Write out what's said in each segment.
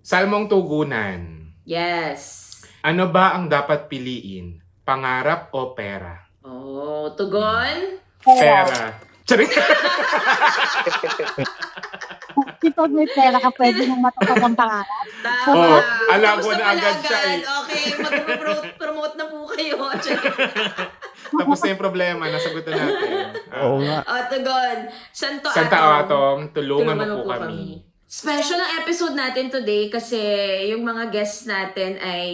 Salmong tugunan. Yes. Ano ba ang dapat piliin? Pangarap o pera? Oh, tugon? Pera. Charing. Kapag may pera ka, pwede mong matupad ang pangarap. Tama. Oh, alam Tapos ko na pala agad siya eh. Okay, mag-promote na po kayo. Tapos na yung problema, nasagutan natin. Oo nga. Tugon. Santo Santa Atom. Atom, tulungan mo po kami. Special ang episode natin today kasi yung mga guests natin ay,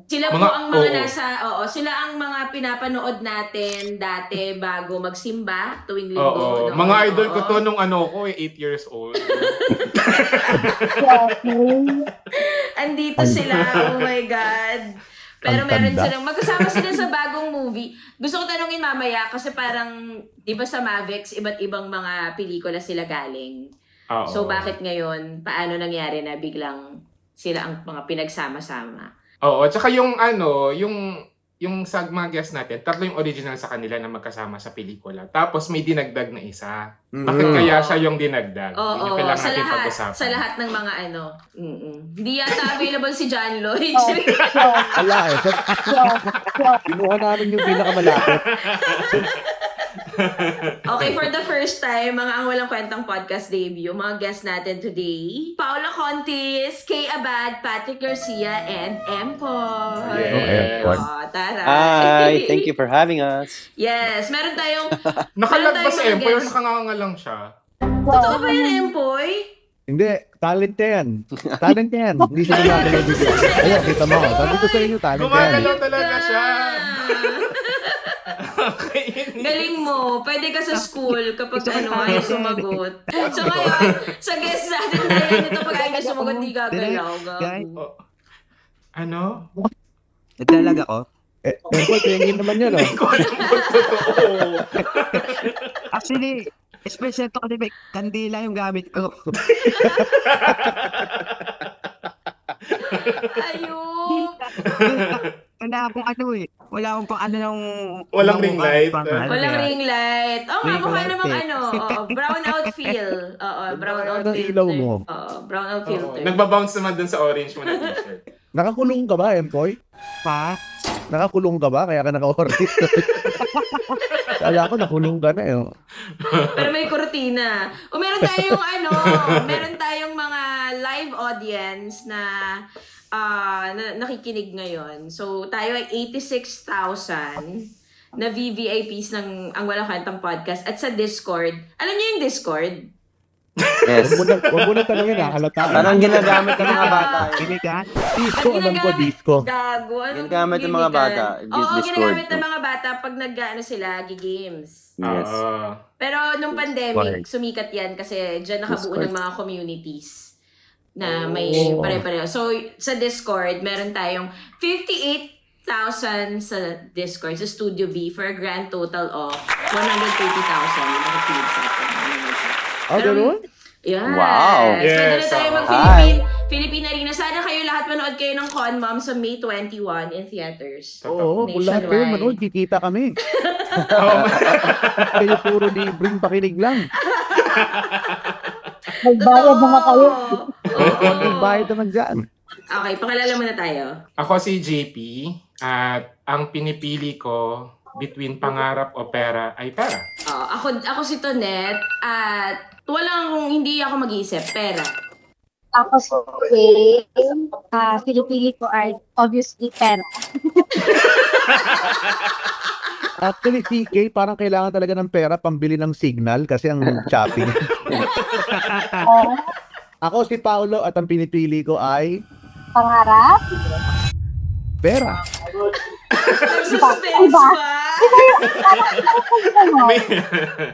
sila po ang mga sila ang mga pinapanood natin dati bago magsimba tuwing linggo. Oo, mga idol ko to nung 8 years old. Andito sila, oh my God. Pero meron silang, magkasama sila sa bagong movie. Gusto ko tanungin mamaya kasi parang, di ba sa Mavix, iba't ibang mga pelikula sila galing. Oo. So bakit ngayon, paano nangyari na biglang sila ang mga pinagsama-sama? Oo, tsaka yung sa mga guests natin, 3 yung original sa kanila na magkasama sa pelikula. Tapos may dinagdag na isa. Bakit kaya siya yung dinagdag? Yun yung kailangan natin pag-usapan. Sa lahat ng mga Hindi yata available si John Lloyd. Wala eh. Kinuha namin yung pinakamalapit. Okay, for the first time, mga Ang Walang Kwentang Podcast debut, mga guests natin today, Paula Contis, Kay Abad, Patrick Garcia, and Empoy. Yes. Tara. Hi, thank you for having us. Yes, meron tayong... Nakalag ba si mga Empoy o guests. nakanganga lang siya? Totoo ba yun, Empoy? Hindi, talent yan. Talent yan. Hindi siya gumagalaw dito. Ayun, kita mo. Sabi ko sa inyo, talent yan. Gumagalaw talaga siya. Okay. Galing mo. Pwede ka sa school kapag ayaw sumagot. So ngayon, sa guest natin tayo nito pag ayaw sumagot, di gagalaw. Oh. Ano? Naglalag ako. Empoy, tingin naman yan, oh. Hindi ko alam kung totoo. Actually, special to kasi may kandila yung gamit ko. Ayun. Wala akong wala akong pang nung... Walang ring light. Walang ring light. Oo, Ring mukha light namang eh. brown out feel. Oo, brown out Ang filter. ilaw mo. Oo, brown out filter. Nagbabounce naman dun sa orange mo na t-shirt. Nakakulong ka ba, Empoy? Pa? Nakakulong ka ba? Kaya ka naka-orange. Kala ko nakulong ka na, eh. Pero may kurtina. O meron tayong mga live audience na nakikinig ngayon. So, tayo ay 86,000 na VVIPs ng Ang Walang Kwentang Podcast at sa Discord. Alam niyo yung Discord? Yes. Huwag mo na tanongin, halata. Parang ginagamit ng mga bata. Kinigan? Disco, alam ko, disco. Gago. Ginagamit ng mga bata. Oo, Discord. ginagamit ng mga bata pag sila, games. Yes. Pero nung pandemic, sumikat yan kasi dyan nakabuo ng mga communities na may pare-pareho. So, sa Discord, meron tayong 58,000 sa Discord, sa Studio B, for a grand total of 130,000 yung nakikinig sa atin. Ganun? Yes. Wow. Pwede na Yes, tayo oo. mag-Philippine Arena. Sana kayo lahat manood kayo ng Con Mom sa May 21 in theaters. Oo, kung lahat kayo manood, kikita kami. Oo. Kayo puro libreng pakinig lang. Magbayad naman kayo. Bayad naman dyan. Okay, pakilala muna tayo. Ako si JP at ang pinipili ko between pangarap o pera ay pera. Ako si Tonet at hindi ako mag-iisip. Pera. Ako si Kay. Pinipili ko ay obviously pera. Actually, CK, parang kailangan talaga ng pera pambili ng signal kasi ang shopping. Ako si Paolo at ang pinipili ko ay Pangarap? pera. Nagsuspense ba?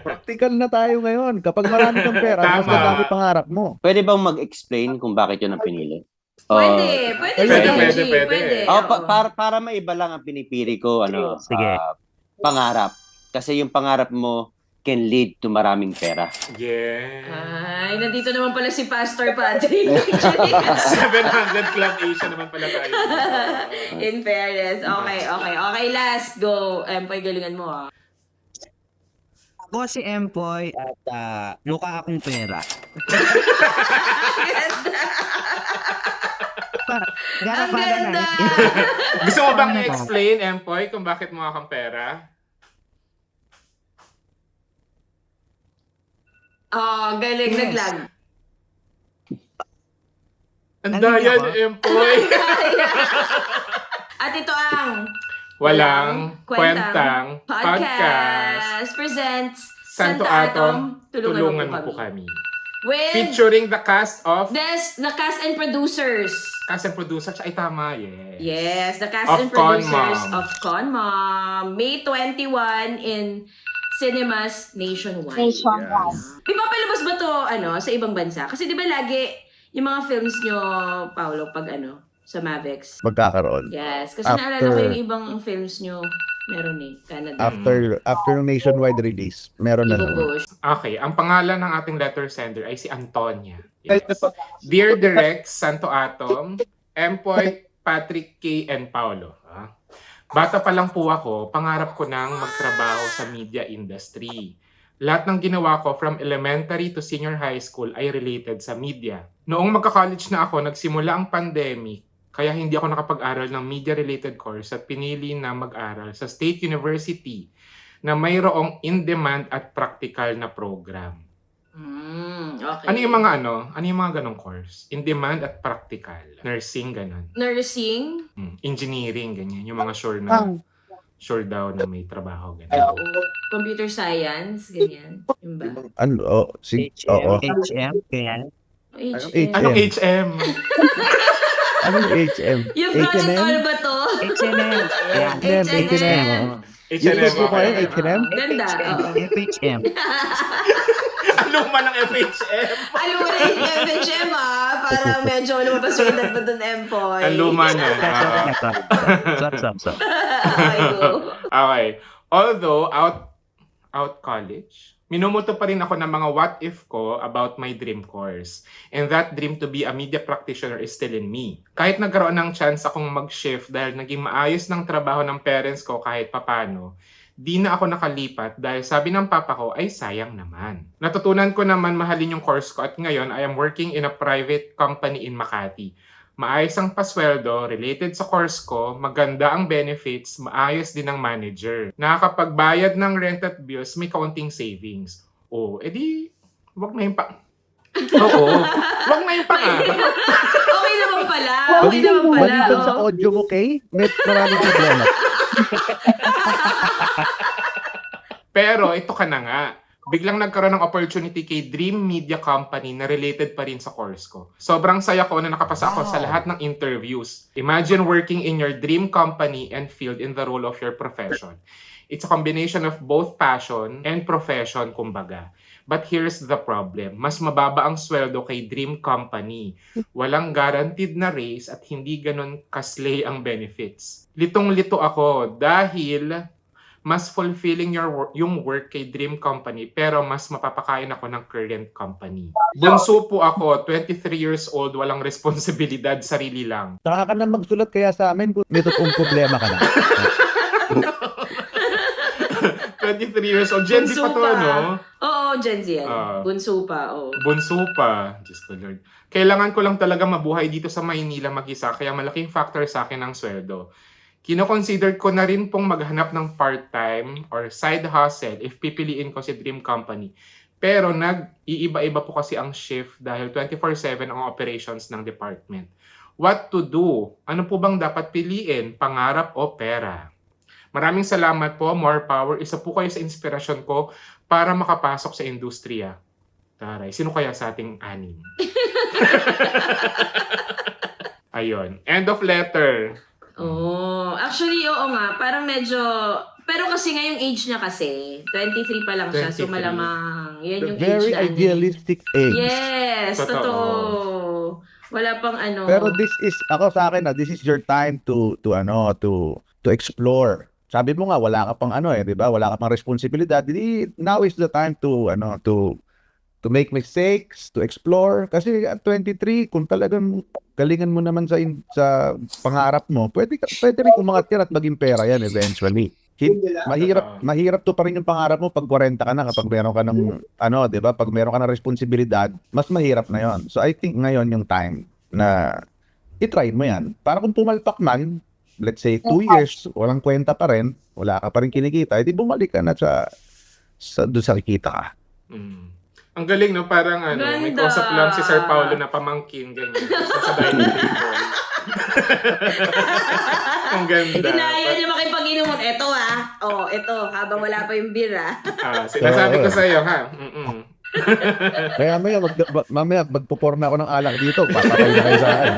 Practical na tayo ngayon. Kapag marami kang pera, mas Tama. madami pangarap mo. Pwede bang mag-explain kung bakit yun ang pinili? Pwede. Pwede. Para maiba lang ang pinipili ko, Sige. pangarap. Kasi yung pangarap mo can lead to maraming pera. Yeah. Ay, nandito naman pala si Pastor Patrick. 700 Club Asia naman pala tayo. In fairness. Okay, last. Go. Empoy, galingan mo ah. Ako si Empoy at mukha akong pera. Ang ganda! Gusto mo bang i-explain, Empoy, kung bakit mukha kang pera? Oh, galing. Yes. Naglag. Ang Ano daya yun? ni Empoy. At ito ang Walang kwentang podcast. podcast presents Santo Atom, tulungan mo po kami. With Featuring the cast of... the cast and producers. Cast and producer, ay tama, yes. Yes, the cast Of and producers Con Mom. of Con Mom. May 21 in cinemas nationwide. Nationwide. Ipapalabas ba to sa ibang bansa? Kasi di ba lagi yung mga films nyo, Paolo, pag sa Mavex? Magkakaroon. Yes, kasi After- naalala ko yung ibang films nyo, meron Canada. After yung nationwide release, meron na naman. Ibubush. Okay, ang pangalan ng ating letter sender ay si Antonia. Yes. Dear Direct, Santo Atom, Empoy, Patrick K. and Paolo. Bata pa lang po ako, pangarap ko nang magtrabaho sa media industry. Lahat ng ginawa ko from elementary to senior high school ay related sa media. Noong magka-college na ako, nagsimula ang pandemic, kaya hindi ako nakapag-aral ng media-related course at pinili na mag-aral sa State University na mayroong in-demand at practical na program. Okay. Ano yung mga ganong course? In-demand at practical. Nursing, ganon. Nursing? Engineering, ganyan. Yung mga sure daw na may trabaho, ganon. Oo. Computer science? Ganyan. Yung ba? Ano, oo. HM, kaya. HM. Anong HM? Ano yung HM? You've got it all ba to? H&M. Kaya. H&M. H&M, Yung po kayo, okay. H&M? Ganda. Oo. FHM. Ano man ang FHM? Alam mo rin yung FHM Parang medyo lumabas yung edad mo dun, Empoy. Ang luma na. Stop. Ay, go. Okay. Although, out college, minumuto pa rin ako ng mga what if ko about my dream course. And that dream to be a media practitioner is still in me. Kahit nagkaroon ng chance akong mag-shift dahil naging maayos ng trabaho ng parents ko kahit papano, di na ako nakalipat dahil sabi ng papa ko ay sayang naman. Natutunan ko naman mahalin yung course ko at ngayon I am working in a private company in Makati. Maayos ang pasweldo, related sa course ko, maganda ang benefits, maayos din ang manager. Nakakapagbayad ng rent at bills, may kaunting savings. Oh, edi, wag na yung Oo, wag na yung pangarap. Okay naman pala. Okay naman pala. Maliban sa audio mo, Kay, may maraming problema. Pero ito ka na nga. Biglang nagkaroon ng opportunity kay Dream Media Company na related pa rin sa course ko. Sobrang saya ko na nakapasa ako sa lahat ng interviews. Imagine working in your dream company and field in the role of your profession. It's a combination of both passion and profession, kumbaga. But here's the problem. Mas mababa ang sweldo kay Dream Company. Walang guaranteed na raise at hindi ganun kaslay ang benefits. Litong-lito ako dahil mas fulfilling yung work kay Dream Company pero mas mapapakain ako ng current company. Bunso po ako, 23 years old, walang responsibilidad, sarili lang. Saka ka na magsulat kaya sa amin kung may totoong problema ka na. 23 years old, Gen Z pa to, no? Oo, Gen Z yan. Bunso pa, oo. Bunso pa. Diyos ko Lord. Kailangan ko lang talaga mabuhay dito sa Maynila mag-isa kaya malaking factor sa akin ang sweldo. Kino-consider ko na rin pong maghanap ng part-time or side hustle if pipiliin ko si Dream Company. Pero nag-iiba-iba po kasi ang shift dahil 24/7 ang operations ng department. What to do? Ano po bang dapat piliin? Pangarap o pera? Maraming salamat po. More power. Isa po kayo sa inspirasyon ko para makapasok sa industriya. Taray. Sino kaya sa ating anim? Ayun. End of letter. Oh, actually, oo nga. Parang medyo... Pero kasi ngayong age niya kasi, 23 pa lang siya. So 23. malamang, yan The yung very age na idealistic age. Yes, Totoo. totoo. Wala pang Pero this is, ako sa akin, this is your time to explore. Sabi mo nga, wala ka pang di ba? Wala ka pang responsibilidad. Now is the time to make mistakes, to explore. Kasi at 23, kung talagang galingan mo naman sa pangarap mo, pwede rin umangat yan at maging pera yan eventually. Mahirap to pa rin yung pangarap mo pag 40 ka na, kapag meron ka ng, di ba? Pag meron ka ng responsibilidad, mas mahirap na yon. So I think ngayon yung time na i-try mo yan. Para kung pumalpak man, let's say 2 years, walang kwenta pa rin, wala ka pa rin kinikita, edi bumalik ka na doon sa kikita ka. Mm. Ang galing, no? Parang may Ganda. kausap lang si Sir Paulo na pamangkin, ganyan. Sa dining table. Ang ganda. Inaya niya makipag-inuman. Eto eto, habang wala pa yung beer Sinasabi ko sa'yo, ha? Mm-mm. Kaya mamaya magpuporma ako ng alak dito, papatay na kayo sa akin.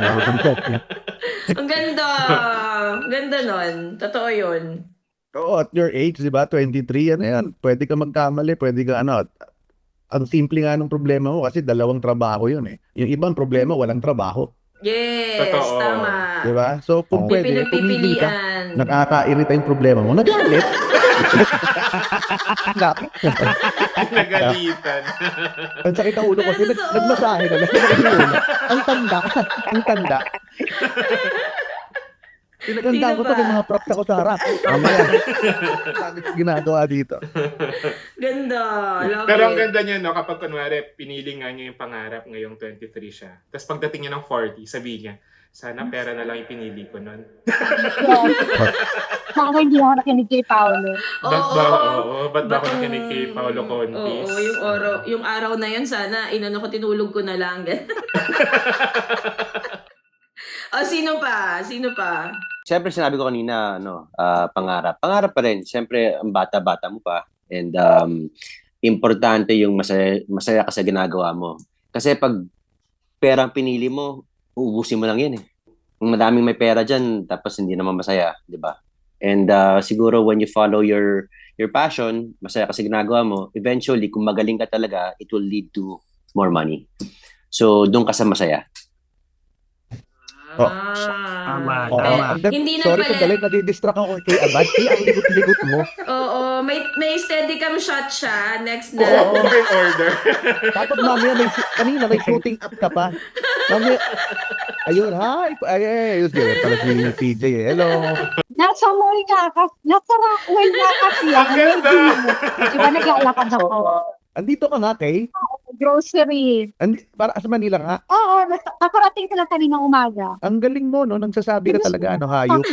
Ang ganda. Ganda nun. Totoo yun. Oo, at your age, di ba, 23, ano yan, pwede ka magkamali, pwede ka ang simple nga ng problema mo kasi 2 trabaho yun eh. Yung ibang problema, walang trabaho. Yes, Totoo. tama. Di ba? So, kung May pwede, pumili ka, pinagpipilian. nakakairita yung problema mo, nagalit. Nagalitan. Ang sakit ang ulo ko kasi Pero totoo. nagmasahe na lang. Ang tanda. Ang tanda. Pinagandaan ko Sino to ba? yung mga props ako sa harap. Mamaya. Bakit ginagawa dito? Ganda. Love Pero ang it. ganda niya, no? Kapag kunwari, pinili nga niya yung pangarap ngayong 23 siya. Tapos pagdating niya ng 40, sabi niya, sana pera na lang yung pinili ko nun. Baka hindi ako nakinig kay Paolo. Ba't ba, ba't ba ako Batong- nakinig kay Paolo Contis? Oo, yung araw na yun, sana, tinulog ko na lang. Sino pa? Siyempre, sinabi ko kanina, pangarap. Pangarap pa rin. Siyempre, ang bata-bata mo pa. And importante yung masaya ka sa ginagawa mo. Kasi pag perang pinili mo, uubusin mo lang yan eh. Kung madaming may pera dyan, tapos hindi naman masaya, di ba? And siguro when you follow your passion, masaya ka sa ginagawa mo, eventually, kung magaling ka talaga, it will lead to more money. So, doon ka sa masaya. Tama, Oo. tama. Hindi na Sorry, pala- sandali, nadidistract ako kay Abad. Ang ligot-ligot mo. Oo, may steadicam shot siya. Next Oo, na. open order. Tapos mamaya, kanina may shooting up ka pa. Mamaya, ayun, hi. Ayun, pala si PJ. Hello. Nasa mall nasa Rockwell nga kasi. Ang ganda! Di ba naglalakad ako? Andito ka nga, Kay. Grocery. Para sa Manila nga. Oo, nakarating ka lang kaninang umaga. Ang galing mo, no? Nagsasabi ka talaga, hayop.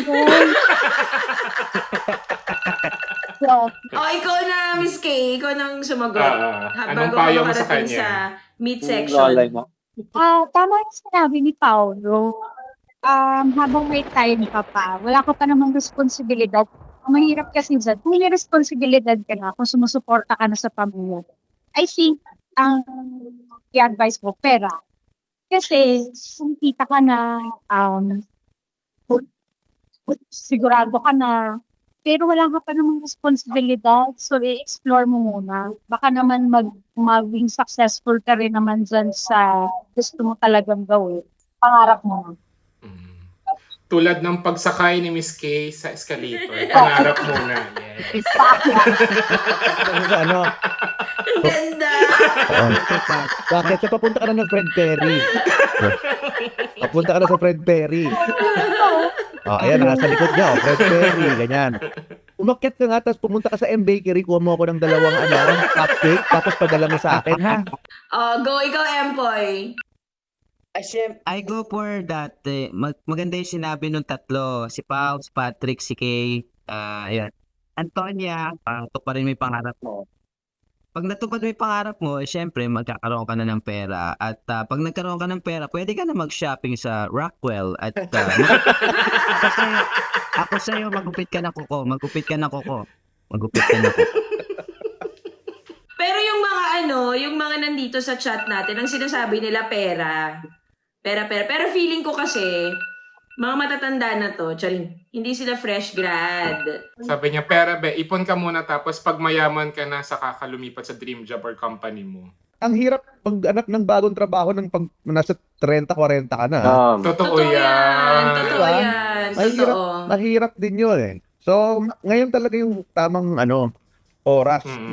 So, Ikaw na, Miss Kay. Ikaw nang sumagot. Anong Bago payo ka mo sa makarating kanya? sa meat section. tama yung sinabi ni Paolo. Habang may time ka pa, wala ka pa namang responsibilidad. Ang mahirap kasi dyan, kung may responsibilidad ka na, kung sumusuporta ka na sa pamilya, I think, ang i-advise mo, pera. Kasi, kung kita ka na, sigurado ka na, pero wala ka pa namang responsibilidad, so i-explore mo muna. Baka naman maging successful ka rin naman dyan sa gusto mo talagang gawin. Pangarap mo. Tulad ng pagsakay ni Miss Kay sa escalator. Pangarap muna. Yes. Ano? Ang ganda! Bakit? So, papunta ka na ng Fred Perry. Papunta ka na sa Fred Perry. Ayan, nasa likod niya. Fred Perry, ganyan. Umakyat ka nga, tapos pumunta ka sa M Bakery, kuha mo ako ng 2 cupcake, tapos padala mo sa akin, ha? Go, ikaw, Empoy. I go for that. Maganda yung sinabi nung tatlo. Si Pao, si Patrick, si Kay. Ayan. Antonia, tuparin mo yung pangarap mo. Pag natupad mo yung pangarap mo, syempre, magkakaroon ka na ng pera. At pag nagkaroon ka ng pera, pwede ka na mag-shopping sa Rockwell. At ako sa'yo, magupit ka na kuko. Pero yung mga yung mga nandito sa chat natin, ang sinasabi nila pera. Pera. Pero feeling ko kasi, mga matatanda na to, charing, hindi sila fresh grad. Sabi niya, pera be, ipon ka muna tapos pag mayaman ka na, saka ka lumipat sa dream job or company mo. Ang hirap pag anak ng bagong trabaho ng nasa 30-40 ka na. ha? Totoo yan. Totoo Diba? yan. Totoo. Mahirap din yun eh. So, ngayon talaga yung tamang oras. Mm.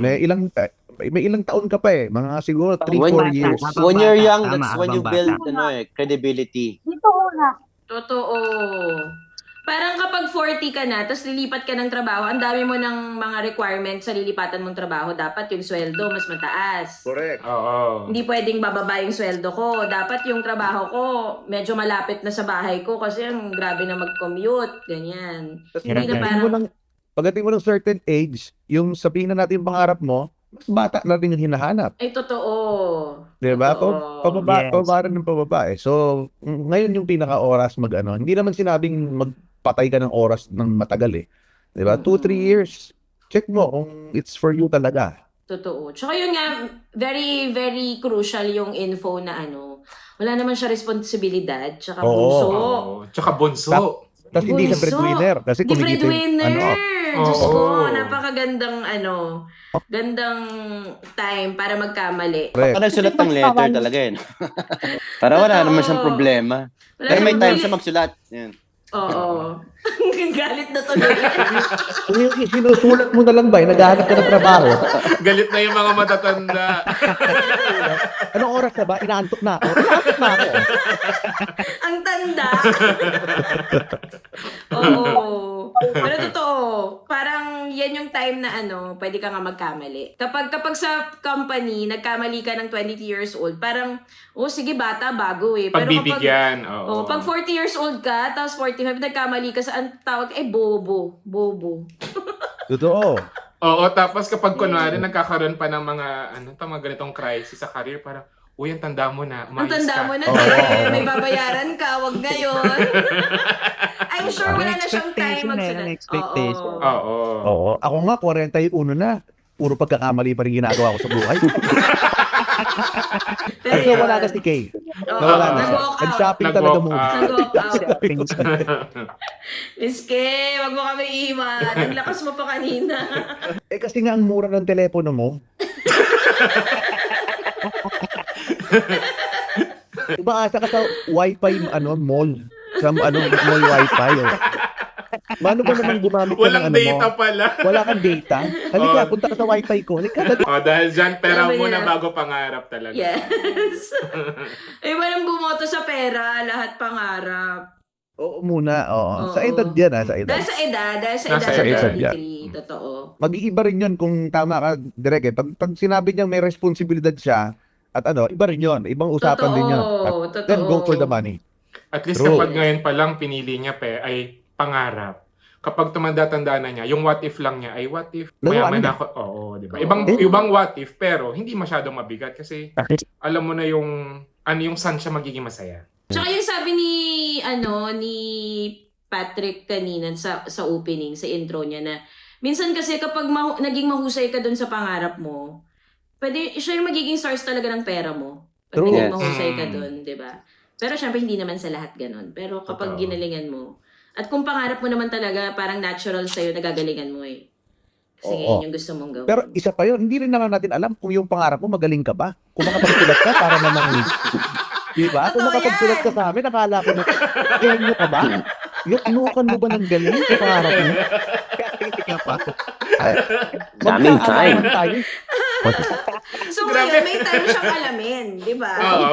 May ilang taon ka pa eh. Mga siguro 3-4 years. When you're young, Tama, that's when you habang build bata. credibility. Dito una. Totoo. Parang kapag 40 ka na, tapos lilipat ka ng trabaho, ang dami mo ng mga requirements sa lilipatan mong trabaho. Dapat yung sweldo mas mataas. Correct. Oo. Hindi pwedeng bababa yung sweldo ko. Dapat yung trabaho ko medyo malapit na sa bahay ko kasi ang grabe na mag-commute. Ganyan. Tapos Hindi na pagdating mo ng certain age, yung sabihin na natin yung pangarap mo, mas bata na rin yung hinahanap. Ay, totoo. Diba? Totoo. Pababa rin ng pababa eh. So, ngayon yung pinaka-oras mag-ano. Hindi naman sinabing magpatay ka ng oras ng matagal eh. Diba? 2-3 years. Check mo kung it's for you talaga. Totoo. Tsaka yun nga, very, very crucial yung info na wala naman siya responsibilidad, tsaka Oo. bunso. Oo. Tsaka bunso. Tapos hindi ka Bunso. breadwinner. Kasi Di kumikita breadwinner. Diyos Oo. ko, napakagandang gandang time para magkamali. Correct. Para nagsulat ng letter talaga yun. Para wala Totoo. naman siyang problema. Wala Pero may siyang time pili- siya magsulat. Yan. Oo. Galit na tuloy. Kung yung sinusulat mo na lang ba, naghahanap ka ng trabaho, Galit na yung mga matatanda. anong oras na ba? Inaantok na ako. Inaantok na ako. Ang tanda. Oo. Pero totoo, parang yan yung time na pwede ka nga magkamali. Kapag sa company, nagkamali ka ng 22 years old, parang, sige bata, bago eh. Pero Pagbibigyan. Oo. pag 40 years old ka, tapos 45, nagkamali ka sa, ang tawag, bobo. Bobo. Totoo. Oo, tapos kapag kunwari nagkakaroon pa ng mga ganitong crisis sa career, parang, uy, ang tanda mo na, Ang umayos tanda ka. mo na, Oo. may babayaran ka, wag ngayon. I'm sure wala na siyang time magsulat. Expectation. Oo. Oo. Ako nga, 41 na. Puro pagkakamali pa rin ginagawa ko sa buhay. Pero Kasi wala na si Kay. Oo, Nawala na siya. nag-walk out. Nag-shopping talaga Nag-walk muna. out. Nag-walk out. Shopping. Miss Kay, wag mo kami iwan. Ang lakas mo pa kanina. Eh kasi nga ang mura ng telepono mo. Umaasa ka sa Wi-Fi mall. Sa mall Wi-Fi. Oh. Paano ba naman gumamit ka Walang ng data mo? pala. Wala kang data? Halika, Oo. punta ka sa Wi-Fi ko. Halika, Dahil dyan, pera Sabi muna niya. bago pangarap talaga. Yes. Walang bumoto sa pera, lahat pangarap. Oo muna. Oo. Oo. Sa edad yan sa edad. Dahil sa edad Nasa sa edad 23. Totoo. Mag-iiba rin yun kung tama ka, Direk. Eh. Pag sinabi niyang may responsibilidad siya, at iba rin yun. Ibang usapan din yun. At then go for the money. At least True. kapag ngayon pa lang pinili niya ay pangarap. Kapag tumanda-tanda na niya, yung what if lang niya ay what if Nagawa mayaman niya. ako. Oo, di ba? Oo. Ibang what if pero hindi masyadong mabigat kasi alam mo na yung yung saan siya magiging masaya. Tsaka yung sabi ni Patrick kanina sa opening, sa intro niya na minsan kasi kapag naging mahusay ka dun sa pangarap mo, pwede siya yung magiging source talaga ng pera mo. Pag True. naging Yes. mahusay ka dun, di ba? Pero syempre hindi naman sa lahat ganun. Pero kapag Totoo. ginalingan mo, at kung pangarap mo naman talaga, parang natural sa'yo, nagagalingan mo eh. Kasi Oo. ngayon yung gusto mong gawin. Pero isa pa yun, hindi rin naman natin alam kung yung pangarap mo magaling ka ba. Kung makapagsulat ka para naman. Diba? Kung Totoo makapagsulat yan. ka sa amin, nakala ko na, genyo ka ba? Yung inukan mo ba ng galing sa pangarap mo? Daming time. Magkaalaman tayo. So Grabe. ngayon, may time siyang alamin, di ba? Oo.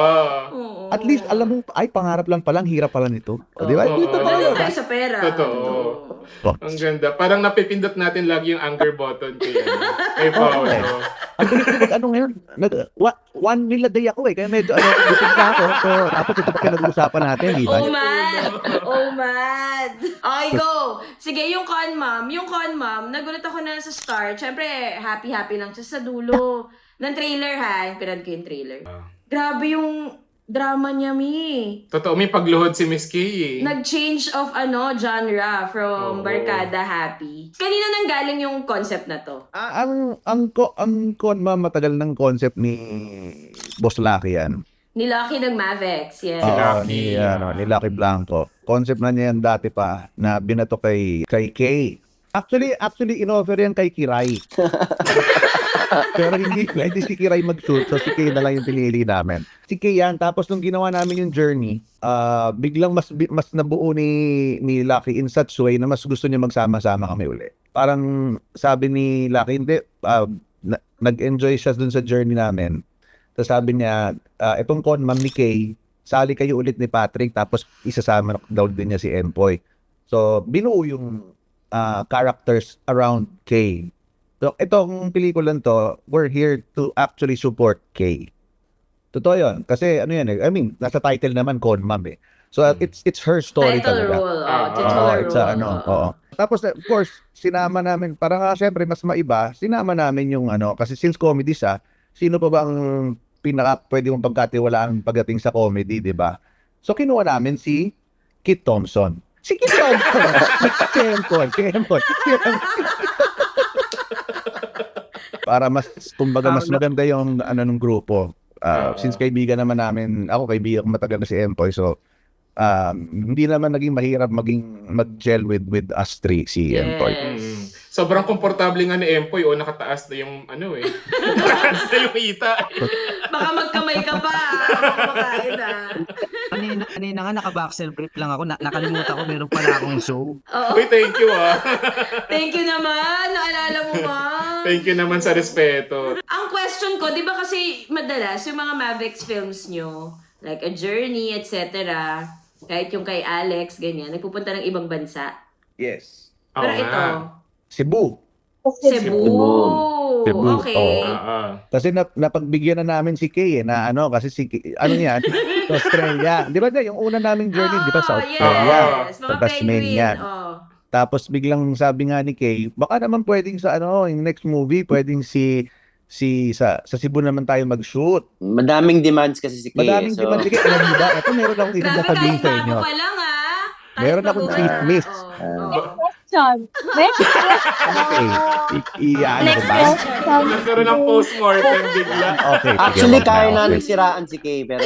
Oo. At least alam mo, ay pangarap lang palang, hirap pala nito. O, di ba? Oo. Dito Dahil tayo. tayo sa pera. Totoo. Ang ganda. Parang napipindot natin lagi yung anger button kay Paolo. Ang bilis ko ano ngayon. 1 meal a day ako eh. Kaya medyo gutom na ako. So, tapos ito pa pinag-uusapan natin, di ba? Oh man! Oh man! Okay, go! Sige, yung con mom. Yung con mom, nagulat ako na sa start. Siyempre, happy-happy lang siya sa dulo ng trailer ha. Pinad ko yung trailer. Grabe yung drama niya, Mi. Totoo, may pagluhod si Miss Kay eh. Nag-change of genre from Oo. barkada happy. Kanina nang galing yung concept na to. Ang matagal ng concept ni Boss Lucky yan. Ni Lucky ng Mavex, yes. Oo, Lucky. ni Lucky Blanco. Concept na niya yan dati pa na binato kay Kay. Actually inoffer yan kay Kiray. Pero hindi si Kiray mag-shoot, so si Kay na lang yung pinili namin. Si Kay yan, tapos nung ginawa namin yung journey, biglang mas nabuo ni Lucky in such way na mas gusto niya magsama-sama kami uli. Parang sabi ni Lucky, hindi, nag-enjoy siya dun sa journey namin. Tapos sabi niya, itong con ma'am ni Kay, sali kayo ulit ni Patrick, tapos isasama daw din niya si Empoy. So, binuo yung characters around Kay. So, itong pelikulan to, we're here to actually support Kay. Totoo yun. Kasi ano yan I mean, nasa title naman, Con Ma'am eh. So, it's her story Title talaga. role. Oo, Titular it's role. oo. Tapos, of course, sinama namin, para nga syempre, mas maiba, sinama namin yung kasi since comedy siya, sino pa ba ang pinaka pwede mong pagkatiwalaan pagdating sa comedy, di ba? So, kinuha namin si Kit Thompson. Si Kit Thompson! Siyempre. Para kumbaga, mas maganda yung nung grupo. Since kaibigan naman namin, ako kaibigan ko matagal na si Empoy, so hindi naman naging mahirap mag-gel with us three, si Empoy. Sobrang komportable nga ni Empoy, nakataas na yung nakataas na yung hita. Baka magkamay ka pa. Makain Kanina nga naka-boxer brief lang ako. Nakalimutan ko meron pala akong show. Uy, thank you Thank you naman. Naalala mo ba? Thank you naman sa respeto. Ang question ko, di ba kasi madalas yung mga Mavix films nyo, like A Journey, etc., kahit yung kay Alex, ganyan, nagpupunta ng ibang bansa. Yes. Pero Oo ito, nga. Cebu. Cebu. Cebu. Okay. Kasi napagbigyan na namin si Kay na kasi si Kay, yan? Sa Australia. Di ba yung una naming journey, di ba sa Australia? Yes. Sa Mga Tasmania. penguin. Tapos biglang sabi nga ni Kay, baka naman pwedeng sa yung next movie, pwedeng sa Cebu naman tayo mag-shoot. Madaming demands kasi si Kay. Madaming demand si Kay. Alam niyo ba? Ito meron akong Grabe, sasabihin kahit sa inyo. bago pa lang Kahit Meron akong bago chief pa. miss. Question. Next Okay. question. Ko ba? Nagkaroon ng postmortem bigla. Okay. Actually, sige, kaya okay. namin siraan si Kay, pero...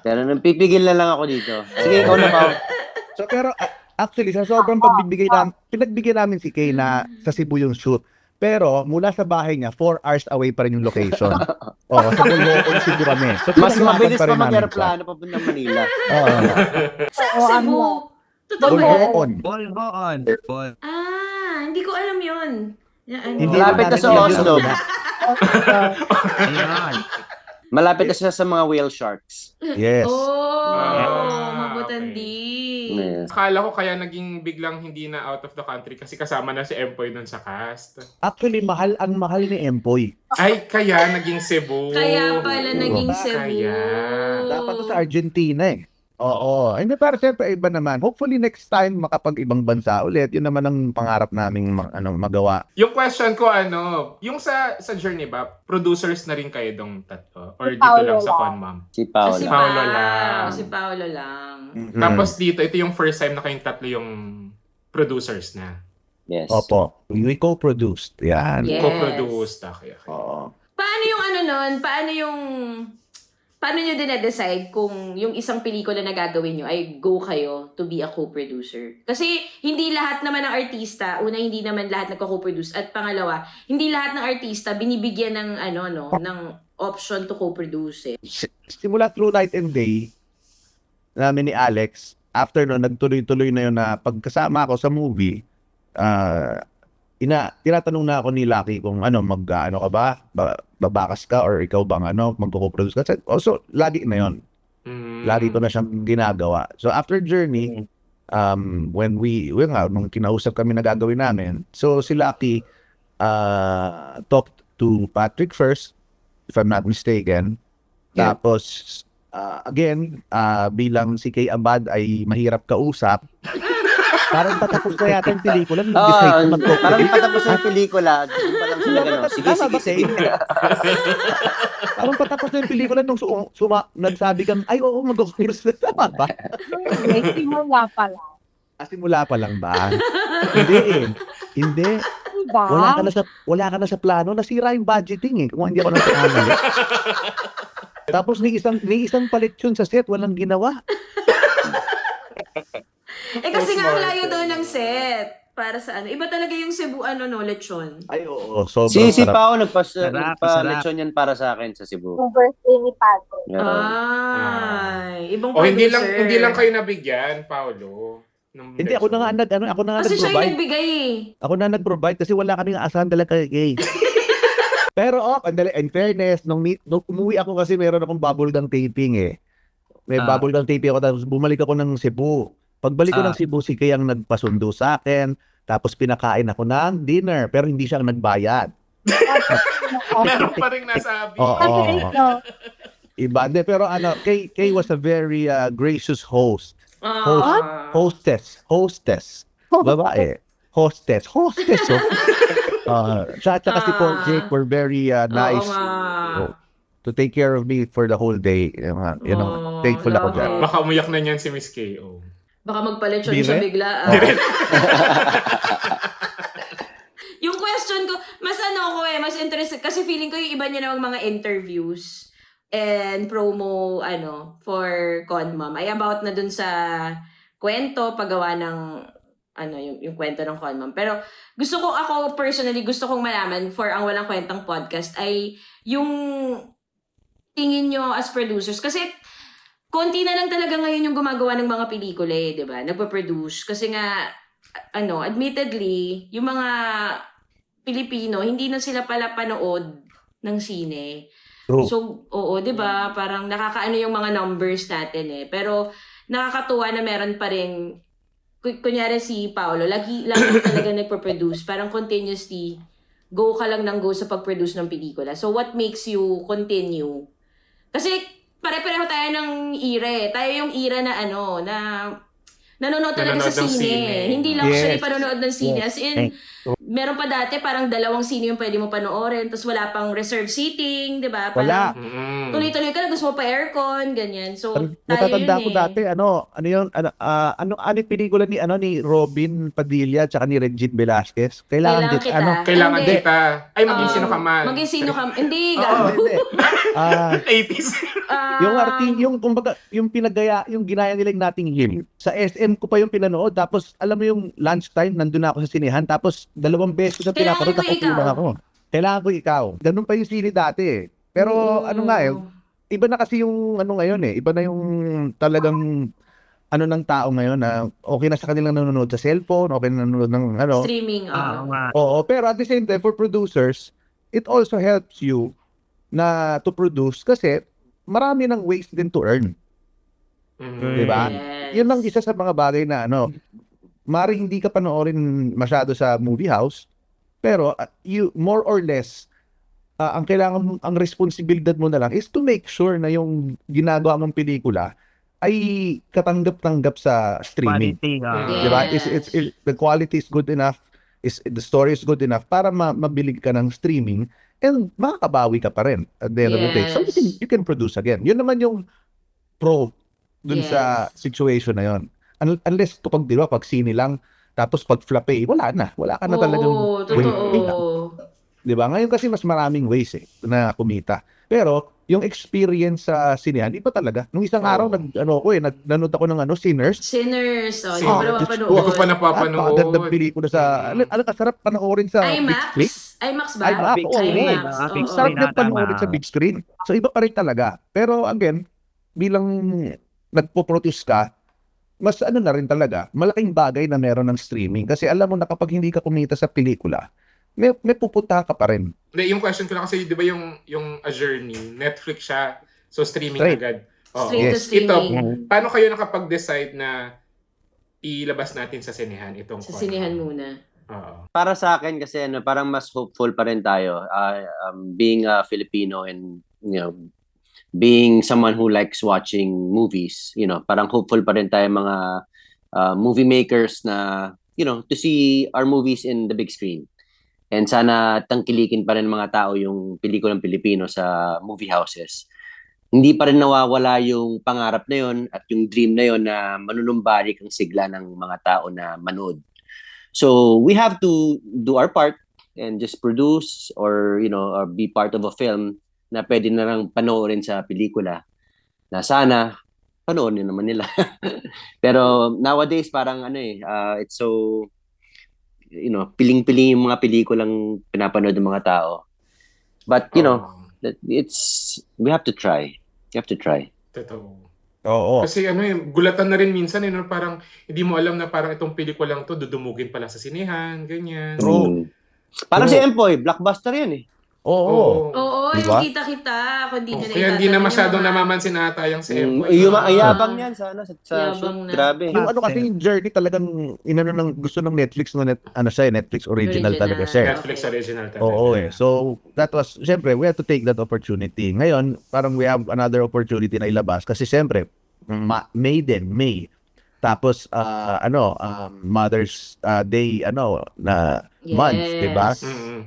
pero pipigil na lang ako dito. Sige, ikaw na pa. So pero actually sa sobrang pinagbigyan namin si Kay na sa Cebu yung shoot. Pero mula sa bahay niya, 4 hours away pa rin yung location. Sa Bulacan Cebu kami. So, Mas pinahirapan mabilis pa rin namin siya. mag-aeroplano papuntang Manila. Sa Cebu. Totoo ba? Bulacan. Bolgoon. Hindi ko alam yun. Hindi Malapit na sa Oslo. Ayun. Malapit na siya sa mga whale sharks. Yes. Mabutandi. Yes. Akala ko kaya naging biglang hindi na out of the country kasi kasama na si Empoy nun sa cast. Actually, ang mahal ni Empoy. Ay, kaya naging Cebu. Kaya pala naging Cebu. Kaya. Dapat to sa Argentina eh. Oo. Hindi, pero siyempre iba naman. Hopefully next time makapag-ibang bansa ulit. Yun naman ang pangarap naming magawa. Yung question ko yung sa journey ba, producers na rin kayo dong tatlo? Or dito Paolo lang sa lang. Con Ma'am? Si Paolo. Si Paolo Paolo lang. Si Paolo lang. Tapos dito, ito yung first time na kayong tatlo yung producers na. Yes. Opo. We co-produced. Yan. Yes. Co-produced. Okay. Oo. Paano yung nun? Paano nyo dinedecide kung yung isang pelikula na gagawin nyo ay go kayo to be a co-producer? Kasi hindi lahat naman ng artista, una hindi naman lahat nagko-co-produce, at pangalawa, hindi lahat ng artista binibigyan ng ng option to co-produce. Simula through night and day namin ni Alex, after no nagtuloy-tuloy na yun na pagkasama ako sa movie, tinatanong na ako ni Lucky kung mag-ano ka ba? Babakas ka or ikaw bang magko-produce ka? Also, lagi na yon. Lagi ko na siyang ginagawa. So after Journey, when nung kinausap kami na gagawin namin, so si Lucky talked to Patrick first, if I'm not mistaken. Yeah. Tapos, again, bilang si Kay Abad ay mahirap kausap, parang patapos na yata yung pelikula. Parang patapos yung pelikula. Doon pa lang sila gano'n. Sige. Parang patapos na yung pelikula nung nagsabi kang, ay oo, mag-co-produce na. Tama ba? Simula pa lang. Simula pa lang ba? Hindi eh. Hindi. Diba? Wala ka na sa plano. Nasira yung budgeting eh. Kung hindi ako nagkakamali. Tapos ni isang palit yun sa set, walang ginawa. Kasi nga ang layo daw ng set. Para sa iba talaga yung Cebu lechon. Ay oo, sobrang Si sarap. Paolo Sarap. nagpa-lechon yan para sa akin sa Cebu. Yung birthday ni Patrick. Ibang O hindi producer. lang kayo nabigyan, Paolo. Hindi, ako na nga Kasi siya yung nag-provide. nagbigay Ako na nag-provide kasi wala kaming asahan talaga kay. Pero andali, in fairness, nung umuwi ako kasi meron akong bubble gang taping eh. may bubble gum tape ako, tapos bumalik ako ng Cebu. Pagbalik ko ng Cebu, si Kay ang nagpasundo sa akin, tapos pinakain ako ng dinner, pero hindi siya nagbayad. Meron pa rin nasabi. Oo. Iba. Hindi, pero Kay was a very gracious host. Hostess. Babae. Hostess. Oh. Siya at saka si Paul Jake were very nice to take care of me for the whole day. Thankful ako dyan. Baka umiyak na niyan si Miss K.O. Baka magpalechon Di siya rin? bigla. Yung question ko, mas interested kasi feeling ko yung iba niya namang mga interviews and promo for Conmom ay about na dun sa kwento, paggawa ng yung kwento ng Conmom. Pero ako personally, gusto kong malaman for ang Walang Kwentang podcast ay yung tingin nyo as producers. Kasi konti na lang talaga ngayon yung gumagawa ng mga pelikula di ba? Nagpa-produce. Kasi nga, admittedly, yung mga Pilipino, hindi na sila pala panood ng sine. True. So, di ba? Parang nakakaano yung mga numbers natin Pero, nakakatuwa na meron pa rin, kunyari si Paolo, lagi talaga nagpo-produce. Parang continuously, go ka lang ng go sa pag-produce ng pelikula. So, what makes you continue? Kasi, pare-pareho tayo ng era Tayo yung era na na nanonood talaga sa sine. Hindi luxury panonood ng sine. As in, meron pa dati parang 2 sine yung pwede mo panoorin, tapos wala pang reserved seating, di ba? Wala. Tuloy-tuloy ka na, gusto mo pa aircon, ganyan. So, tayo Natatanda yun ko dati, pelikula ni Robin Padilla tsaka ni Regine Velasquez. Kailangan kita. Kailangan Hindi. kita. Ay, maging sino ka man. Maging sino ka man. Hindi, Oo, gago. hindi. 80s. Yung yung ginaya nilang Notting Hill. Sa SM ko pa yung pinanood, tapos alam mo yung lunchtime, nandun ako sa sinehan, tapos 2 beses na pinapanood, Kailangan ko ikaw. nakukulang ako. Kailangan ko ikaw. Ganun pa yung sine dati Pero iba na kasi yung ngayon iba na yung talagang ng tao ngayon na okay na sa kanilang nanonood sa cellphone, okay na nanonood ng Streaming. Oo, pero at the same time, for producers, it also helps you na to produce kasi marami ng ways din to earn. Diba? Yes. Yun lang isa sa mga bagay na maaaring hindi ka panoorin masyado sa movie house, pero you more or less ang responsibilidad mo na lang is to make sure na yung ginagawa mong pelikula ay katanggap-tanggap sa streaming. Quality. Diba? Yes. The quality is good enough, the story is good enough para mabilig ka ng streaming and makakabawi ka pa rin at the end of the day. So you can produce again. Yun naman yung pro dun sa situation na yun. Unless kapag, di ba, pag sine lang, tapos pag flop wala ka na talagang way to kumita. Di ba? Ngayon kasi mas maraming ways na kumita. Pero yung experience sa sinehan, iba talaga. Nung isang araw, nanood ako ng Sinners. Sinners. Hindi Ah, ko na Diyos mapanood. Hindi ko pa napapanood. Napakagandang pelikula sa, kasarap panoorin sa big screen. IMAX ba? IMAX, Big oo. screen. IMAX. Big oo. Sarap screen. din panoorin sa big screen. So iba pa rin talaga. Pero again, bilang nagpo-produce ka, mas na rin talaga, malaking bagay na meron ng streaming. Kasi alam mo na kapag hindi ka kumita sa pelikula, may pupunta ka pa rin. Hindi, yung question ko lang kasi, di ba yung A Journey, Netflix siya, so streaming Straight. agad. Oo. Straight to Yes. streaming. Ito, paano kayo nakapag-decide na ilabas natin sa sinehan itong Sa sinehan muna. Oo. Para sa akin kasi parang mas hopeful pa rin tayo being a Filipino and being someone who likes watching movies, parang hopeful pa rin tayo mga movie makers na to see our movies in the big screen. And sana tangkilikin pa rin ng mga tao yung pelikulang Pilipino sa movie houses. Hindi pa rin nawawala yung pangarap na yon at yung dream na yon na manunumbalik ang sigla ng mga tao na manood. So we have to do our part and just produce or be part of a film na pwede na lang panoorin sa pelikula. Na sana panoorin naman nila. Pero nowadays parang it's so piling-piling yung mga pelikulang pinapanood ng mga tao. But we have to try. You have to try. Totoo. Oo. Kasi gulatan na rin minsan parang hindi mo alam na parang itong pelikulang to dudumugin pala sa sinehan, ganyan. True. Parang True. si Empoy, blockbuster yan Oo. Oo, Diba? yung kita-kita. Kung di nyo Kaya hindi na masyadong namamansin ata yung si Empoy. Yung ayabang niyan sa ano sa Yabang shoot. na. Grabe. Yung ano kasi yung journey talagang inano ng gusto ng Netflix no Netflix original talaga siya. Netflix original talaga. Oo eh. So that was syempre we had to take that opportunity. Ngayon, parang we have another opportunity na ilabas kasi syempre May. Tapos Mother's Day na month, 'di ba? Mm-mm.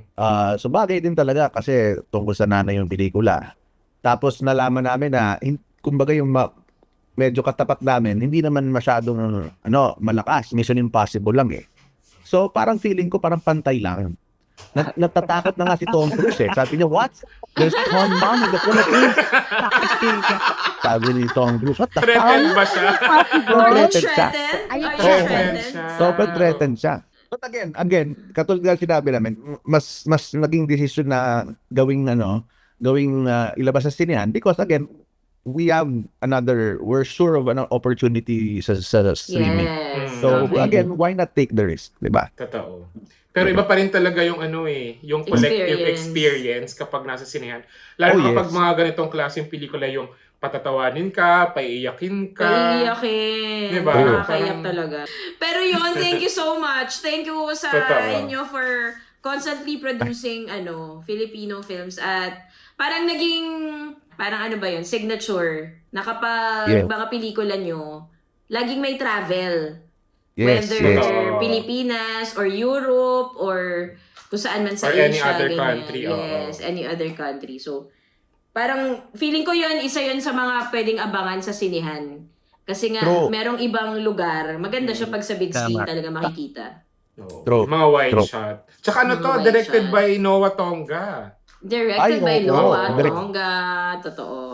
So bagay din talaga kasi tungkol sa nanay yung pelikula. Tapos nalaman namin na kumbaga yung medyo katapat namin, hindi naman masyadong malakas, Mission Impossible lang eh. So parang feeling ko parang pantay lang. Natatakot na nga si Tom Cruise eh. Sabi niya, what? There's Tom Mom in the Philippines. Sabi ni Tom Cruise, what the hell? Threatened ba siya? Are you Threatened siya. threatened? Are you Oo. threatened? Sobrang threatened siya. But again, katulad ng sinabi namin, mas naging decision na gawing ilabas sa sinehan because again, we're sure of an opportunity sa streaming. Yes. So Okay. again, why not take the risk, 'di ba? Totoo. Pero iba pa rin talaga yung yung collective Experience. experience kapag nasa sinehan. Lalo Oh, kapag yes. mga ganitong klaseng pelikula yung patatawanin ka, paiiyakin ka. Paiiyakin. Diba? Nakakaiyak Parang- talaga. Pero yun, thank you so much. Thank you sa Totoo. inyo for constantly producing Filipino films at parang ano ba yun, signature na kapag Yeah. mga pelikula nyo, laging may travel. Yes, Whether yes. Pilipinas or Europe or kung saan man sa Or Asia. any other ganyan. country, oo. Yes, any other country. So, parang feeling ko yun, isa yun sa mga pwedeng abangan sa sinihan. Kasi nga, True. merong ibang lugar. Maganda siya pag sa big screen Tama. talaga makikita. Oo. True. Mga wide True. shot. Tsaka Mga to, wide directed shot. by Noah Tonga. Directed Ay, by oo. Loa Direct- Tonga. Totoo.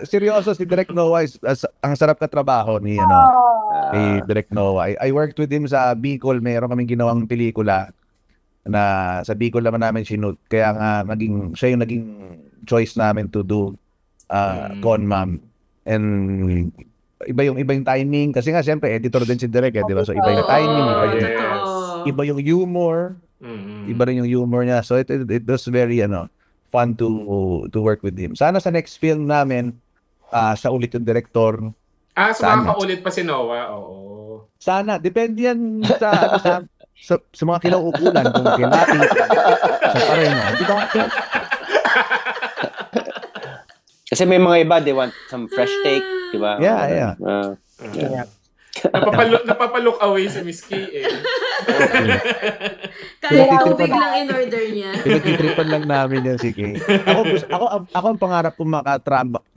Seryoso si Direk Noah ang sarap ka trabaho ni Direk Noah. I worked with him sa Bicol, meron kaming ginawang pelikula na sa Bicol naman namin sinut. Kaya nga siya yung naging choice namin to do Con Ma'am. And iba yung timing kasi nga siyempre editor din si Direk, di ba? So iba yung Oo, timing, yes. iba yung humor, Mm-mm. iba rin yung humor niya. So it was very fun to work with him. Sana sa next film namin sa ulit yung director. So Sana. makakaulit pa si Noah. Oo. Sana depende yan sa mga kinauukulan kung kailangan sa pareho. Di ba? Kasi may mga iba, they want some fresh take, di ba? Yeah. Napapalook away si Miss K eh. Kahit tubig lang in order niya. Pinagtitripan lang namin yan si Kay. Ako ang pangarap ko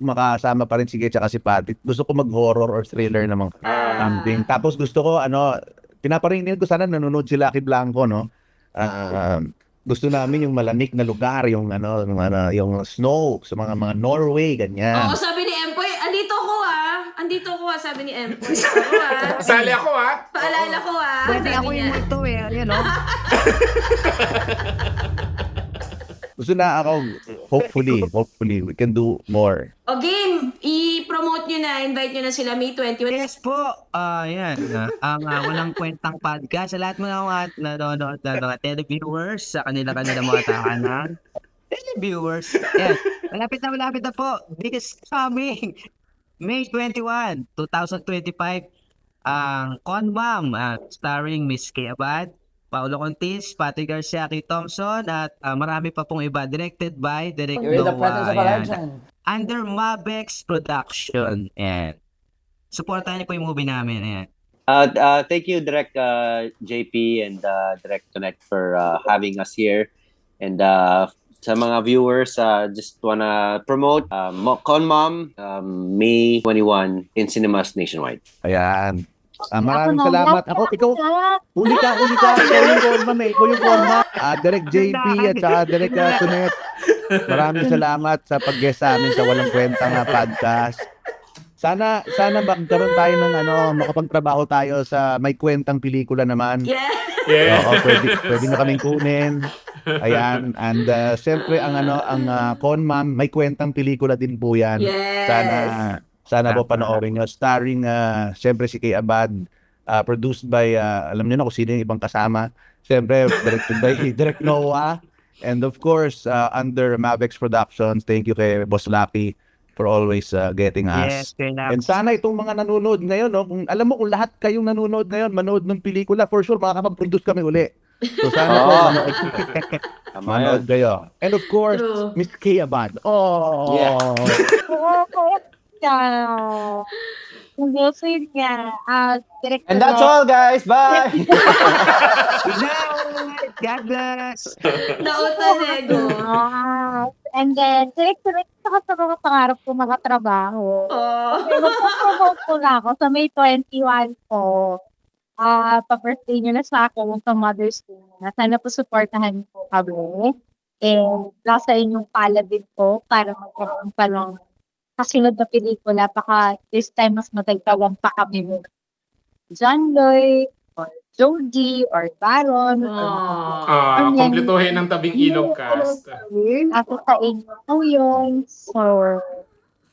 makasama pa rin si Kay tsaka si Patty. Gusto ko mag-horror or thriller naman something. Tapos gusto ko pinaparinig ko sana nanonood si Lucky Blanco, no? Gusto namin yung malamig na lugar, yung snow sa mga Norway ganyan. Oo, sabi ni Empoy, andito ko sabi ni Empoy. Oo, Sali ako Paalala ko Pwede sabi ako niya. yung multo eh. Ayan o. Gusto na ako, hopefully we can do more. O game, i-promote nyo na, invite nyo na sila May 21. Yes po. Yan. Ang Walang Kwentang Podcast. Sa lahat mo na mga nanonood na mga televiewers sa kanila mga tahanan. Televiewers. Yan. Malapit na po. Biggest coming. May 21, 2025. Ang Con Ma'am, starring Miss Kay Abad, Paolo Contis, Patty Garcia, Kay Thompson, at marami pa pong iba. Directed by Direk Noah. Ayan. Under Mabex Production. Ayan. Supportahan niyo po yung movie namin. Ayan. Thank you, Direk JP and Direk Connect for having us here. And sa mga viewers, just wanna promote Con Mom, May 21 in cinemas nationwide. Ayan. Maraming salamat. Ikaw, huli ka. Ikaw yung Gorma, ikaw yung Gorma. Direk JP at saka Direk Tunet. Maraming salamat sa pag-guest sa amin sa Walang Kwentang podcast. Sana magkaroon tayo ng makapagtrabaho tayo sa may kwentang pelikula naman. Yeah. Yeah. Oo, pwede na kaming kunin. Ayan. And siyempre ang Con Ma'am, may kwentang pelikula din po yan. Yes. Sana po panoorin nyo. Starring, siyempre si Kay Abad, produced by, alam niyo na kung sino yung ibang kasama. Siyempre, directed by Direk Noah. And of course, under Mavex Productions, thank you kay Boss Lucky for always getting Yes, us. fair enough. And sana itong mga nanonood ngayon, no, kung alam mo kung lahat kayong nanonood ngayon, manood ng pelikula, for sure makakapag-produce kami uli. So sana po Oo. manood kayo. And of course, True. Miss Kay Abad. Oh. Yeah. Hindi, so yun nga. Direct And that's all, guys. Bye! God bless! Nautonego. And then, direct ako sa mga pangarap ko makatrabaho. Oh. Okay, magpo-promote ko na ako sa May 21 po. Pa-birthday nyo na sa akin sa Mother's Day na. Sana po supportahan po kami. And nasa inyong pala din po para magkaroon pa ng kasunod na pelikula. Baka this time mas matagtawan pa kami mo. John Lloyd, or Jody, or Baron, or Kompletuhin ng tabing ilog cast. ako sa inyo po yun. So,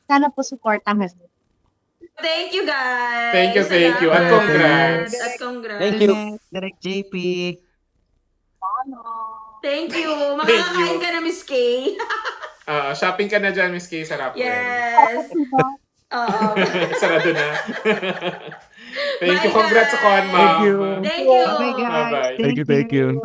sana po supportahan. Thank you, guys. Thank you. At congrats. At congrats. Thank you. Direct JP. Thank you. Thank you. Makakakain ka na, Miss Kay. Shopping ka na dyan, Miss Kay, sarap. Yes. Oo. Sarado na. Thank you. Bye, Congrats sa con, ma'am. Thank you. Thank you. Bye, guys. Bye-bye. Thank you.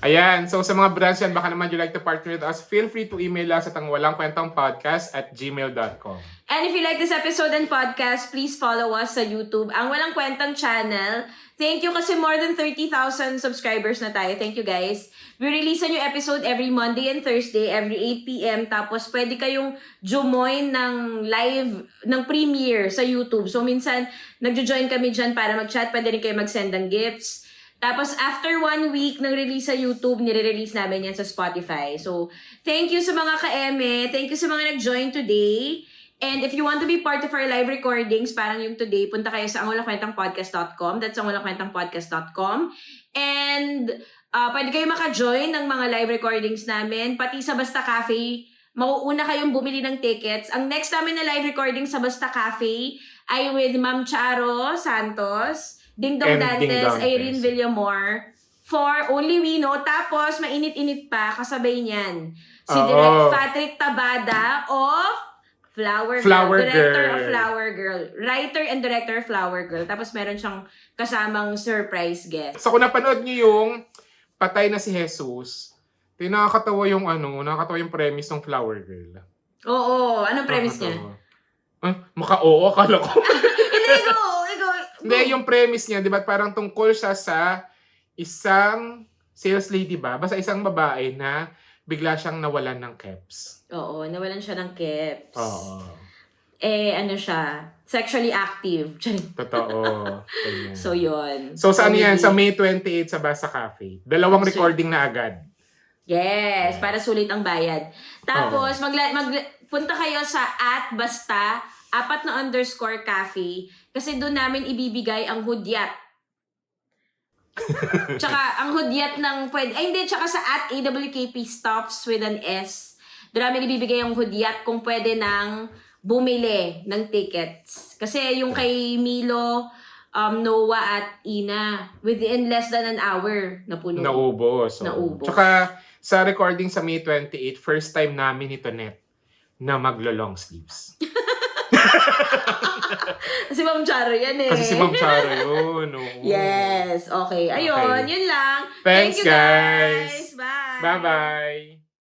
Ayan, so sa mga brands yan, baka naman you like to partner with us, feel free to email us at ang walangkwentangpodcast@gmail.com. And if you like this episode and podcast, please follow us sa YouTube, ang Walang Kwentang channel. Thank you kasi more than 30,000 subscribers na tayo. Thank you, guys. We release a new episode every Monday and Thursday, every 8 p.m. Tapos pwede kayong join ng live, ng premiere sa YouTube. So minsan, nagjo-join kami dyan para mag-chat. Pwede rin kayo mag-send ng gifts. Tapos after 1 week ng release sa YouTube, nire-release namin yan sa Spotify. So thank you sa mga ka-eme. Thank you sa mga nag-join today. And if you want to be part of our live recordings, parang yung today, punta kayo sa angwalangkwentangpodcast.com. That's angwalangkwentangpodcast.com. And pwede kayo maka-join ng mga live recordings namin. Pati sa Basta Cafe, mauuna kayong bumili ng tickets. Ang next namin na live recording sa Basta Cafe ay with Ma'am Charo Santos, Dingdong And Ding Dantes, Dantes. Irene Villamor, for Only We Know. Tapos, mainit-init pa, kasabay niyan. Si Oo. Direct Patrick Tabada of Flower Flower Director Girl. of Flower Girl. Writer and director of Flower Girl. Tapos meron siyang kasamang surprise guest. So kung napanood niyo yung Patay na si Jesus, nakakatawa yung premise ng Flower Girl. Oo. Anong premise niya? Ay, maka-oo, akala ko. Hindi, go. Hindi, yung premise niya, di ba, parang tungkol siya sa isang sales lady ba? Basta isang babae na bigla siyang nawalan ng keps. Oo, nawalan siya ng keps. Oo. Ano siya? Sexually active. Charing. Totoo. Ganyan. So, yun. So, saan yan? Comedy. Sa May 28 sa Basta Cafe. 2 recording na agad. Yes, para sulit ang bayad. Tapos, punta kayo sa @basta, 4 cafe, kasi doon namin ibibigay ang hudyat. Tsaka, ang hudyat ng tsaka sa @AWKP Stuffs with an S. Doon namin ibibigay ang hudyat kung pwede nang bumili ng tickets. Kasi yung kay Milo, Noah at Ina, within less than an hour, napuno. Naubos. Naubos. Tsaka, sa recording sa May 28, first time namin ito net na maglo-long sleeves. Si Ma'am Charo yan eh. Kasi si Ma'am Charo yun. Oo. Yes, okay. Ayun, Okay. yun lang. Thanks, Thank you, guys. Bye. Bye-bye.